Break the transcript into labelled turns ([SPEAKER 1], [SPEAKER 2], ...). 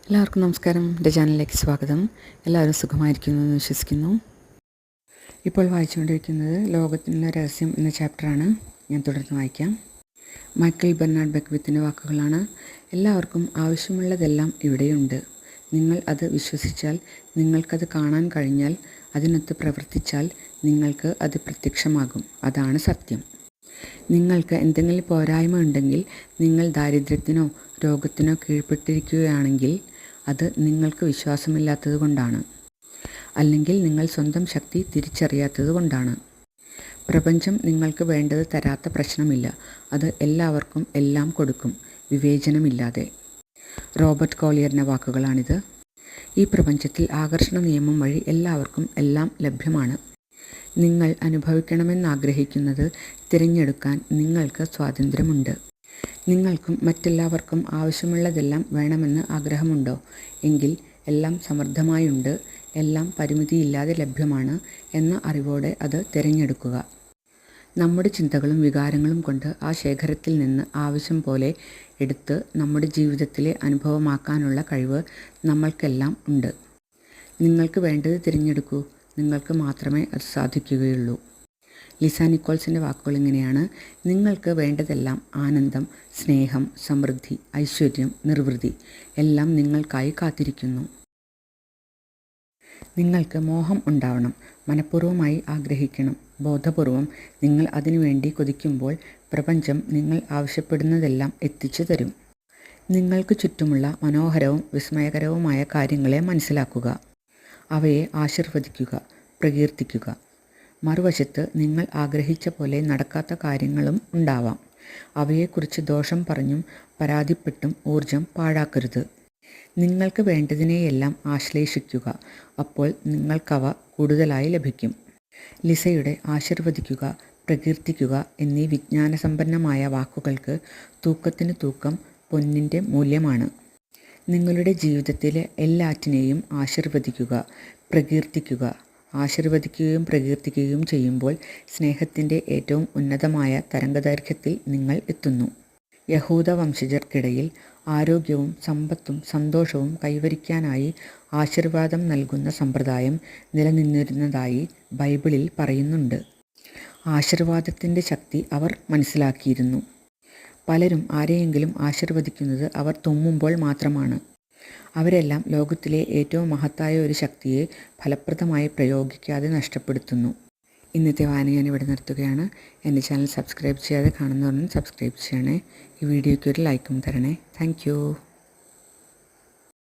[SPEAKER 1] എല്ലാവർക്കും നമസ്കാരം. എൻ്റെ ചാനലിലേക്ക് സ്വാഗതം. എല്ലാവരും സുഖമായിരിക്കുന്നു എന്ന് വിശ്വസിക്കുന്നു. ഇപ്പോൾ വായിച്ചുകൊണ്ടിരിക്കുന്നത് ലോകത്തിൻ്റെ രഹസ്യം എന്ന ചാപ്റ്ററാണ്. ഞാൻ തുടർന്ന് വായിക്കാം. മൈക്കൽ ബെർണാഡ് ബെക്ക്വിത്തിൻ്റെ വാക്കുകളാണ്. എല്ലാവർക്കും ആവശ്യമുള്ളതെല്ലാം ഇവിടെയുണ്ട്. നിങ്ങൾ അത് വിശ്വസിച്ചാൽ, നിങ്ങൾക്കത് കാണാൻ കഴിഞ്ഞാൽ, അതിനൊത്ത് പ്രവർത്തിച്ചാൽ നിങ്ങൾക്ക് അത് പ്രത്യക്ഷമാകും. അതാണ് സത്യം. നിങ്ങൾക്ക് എന്തെങ്കിലും പോരായ്മ ഉണ്ടെങ്കിൽ, നിങ്ങൾ ദാരിദ്ര്യത്തിനോ രോഗത്തിനോ കീഴ്പ്പെട്ടിരിക്കുകയാണെങ്കിൽ അത് നിങ്ങൾക്ക് വിശ്വാസമില്ലാത്തത് കൊണ്ടാണ്, അല്ലെങ്കിൽ നിങ്ങൾ സ്വന്തം ശക്തി തിരിച്ചറിയാത്തത് കൊണ്ടാണ്. പ്രപഞ്ചം നിങ്ങൾക്ക് വേണ്ടത് തരാത്ത പ്രശ്നമില്ല. അത് എല്ലാവർക്കും എല്ലാം കൊടുക്കും, വിവേചനമില്ലാതെ. റോബർട്ട് കോളിയറിൻ്റെ വാക്കുകളാണിത്. ഈ പ്രപഞ്ചത്തിൽ ആകർഷണ നിയമം വഴി എല്ലാവർക്കും എല്ലാം ലഭ്യമാണ്. നിങ്ങൾ അനുഭവിക്കണമെന്നാഗ്രഹിക്കുന്നത് തിരഞ്ഞെടുക്കാൻ നിങ്ങൾക്ക് സ്വാതന്ത്ര്യമുണ്ട്. നിങ്ങൾക്കും മറ്റെല്ലാവർക്കും ആവശ്യമുള്ളതെല്ലാം വേണമെന്ന് ആഗ്രഹമുണ്ടോ? എങ്കിൽ എല്ലാം സമൃദ്ധമായുണ്ട്, എല്ലാം പരിമിതിയില്ലാതെ ലഭ്യമാണ് എന്ന അറിവോടെ അത് തിരഞ്ഞെടുക്കുക. നമ്മുടെ ചിന്തകളും വികാരങ്ങളും കൊണ്ട് ആ ശേഖരത്തിൽ നിന്ന് ആവശ്യം പോലെ എടുത്ത് നമ്മുടെ ജീവിതത്തിലെ അനുഭവമാക്കാനുള്ള കഴിവ് നമ്മൾക്കെല്ലാം ഉണ്ട്. നിങ്ങൾക്ക് വേണ്ടത് തിരഞ്ഞെടുക്കൂ. നിങ്ങൾക്ക് മാത്രമേ അത് സാധിക്കുകയുള്ളൂ. ലിസ നിക്കോൾസിൻ്റെ വാക്കുകൾ ഇങ്ങനെയാണ്: നിങ്ങൾക്ക് വേണ്ടതെല്ലാം ആനന്ദം, സ്നേഹം, സമൃദ്ധി, ഐശ്വര്യം, നിർവൃതി എല്ലാം നിങ്ങൾക്കായി കാത്തിരിക്കുന്നു. നിങ്ങൾക്ക് മോഹം ഉണ്ടാവണം, മനഃപൂർവ്വമായി ആഗ്രഹിക്കണം. ബോധപൂർവം നിങ്ങൾ അതിനുവേണ്ടി കൊതിക്കുമ്പോൾ പ്രപഞ്ചം നിങ്ങൾ ആവശ്യപ്പെടുന്നതെല്ലാം എത്തിച്ചു തരും. നിങ്ങൾക്ക് ചുറ്റുമുള്ള മനോഹരവും വിസ്മയകരവുമായ കാര്യങ്ങളെ മനസ്സിലാക്കുക. അവയെ ആശീർവദിക്കുക, പ്രകീർത്തിക്കുക. മറുവശത്ത് നിങ്ങൾ ആഗ്രഹിച്ച പോലെ നടക്കാത്ത കാര്യങ്ങളും ഉണ്ടാവാം. അവയെക്കുറിച്ച് ദോഷം പറഞ്ഞും പരാതിപ്പെട്ടും ഊർജം പാഴാക്കരുത്. നിങ്ങൾക്ക് വേണ്ടതിനെയെല്ലാം ആശ്ലേഷിക്കുക. അപ്പോൾ നിങ്ങൾക്കവ കൂടുതലായി ലഭിക്കും. ലിസയുടെ ആശീർവദിക്കുക, പ്രകീർത്തിക്കുക എന്നീ വിജ്ഞാനസമ്പന്നമായ വാക്കുകൾക്ക് തൂക്കത്തിന് തൂക്കം പൊന്നിൻ്റെ മൂല്യമാണ്. നിങ്ങളുടെ ജീവിതത്തിലെ എല്ലാറ്റിനെയും ആശീർവദിക്കുക, പ്രകീർത്തിക്കുക. ആശീർവദിക്കുകയും പ്രകീർത്തിക്കുകയും ചെയ്യുമ്പോൾ സ്നേഹത്തിൻ്റെ ഏറ്റവും ഉന്നതമായ തരംഗദൈർഘ്യത്തിൽ നിങ്ങൾ എത്തുന്നു. യഹൂദ വംശജർക്കിടയിൽ ആരോഗ്യവും സമ്പത്തും സന്തോഷവും കൈവരിക്കാനായി ആശീർവാദം നൽകുന്ന സമ്പ്രദായം നിലനിന്നിരുന്നതായി ബൈബിളിൽ പറയുന്നുണ്ട്. ആശീർവാദത്തിൻ്റെ ശക്തി അവർ മനസ്സിലാക്കിയിരുന്നു. പലരും ആരെയെങ്കിലും ആശീർവദിക്കുന്നത് അവർ തുമ്മുമ്പോൾ മാത്രമാണ്. അവരെല്ലാം ലോകത്തിലെ ഏറ്റവും മഹത്തായ ഒരു ശക്തിയെ ഫലപ്രദമായി പ്രയോഗിക്കാതെ നഷ്ടപ്പെടുത്തുന്നു. ഇന്നത്തെ വായന ഞാൻ ഇവിടെ നിർത്തുകയാണ്. എൻ്റെ ചാനൽ സബ്സ്ക്രൈബ് ചെയ്യാതെ കാണുന്നവരും സബ്സ്ക്രൈബ് ചെയ്യണേ. ഈ വീഡിയോയ്ക്ക് ഒരു ലൈക്കും തരണേ. താങ്ക്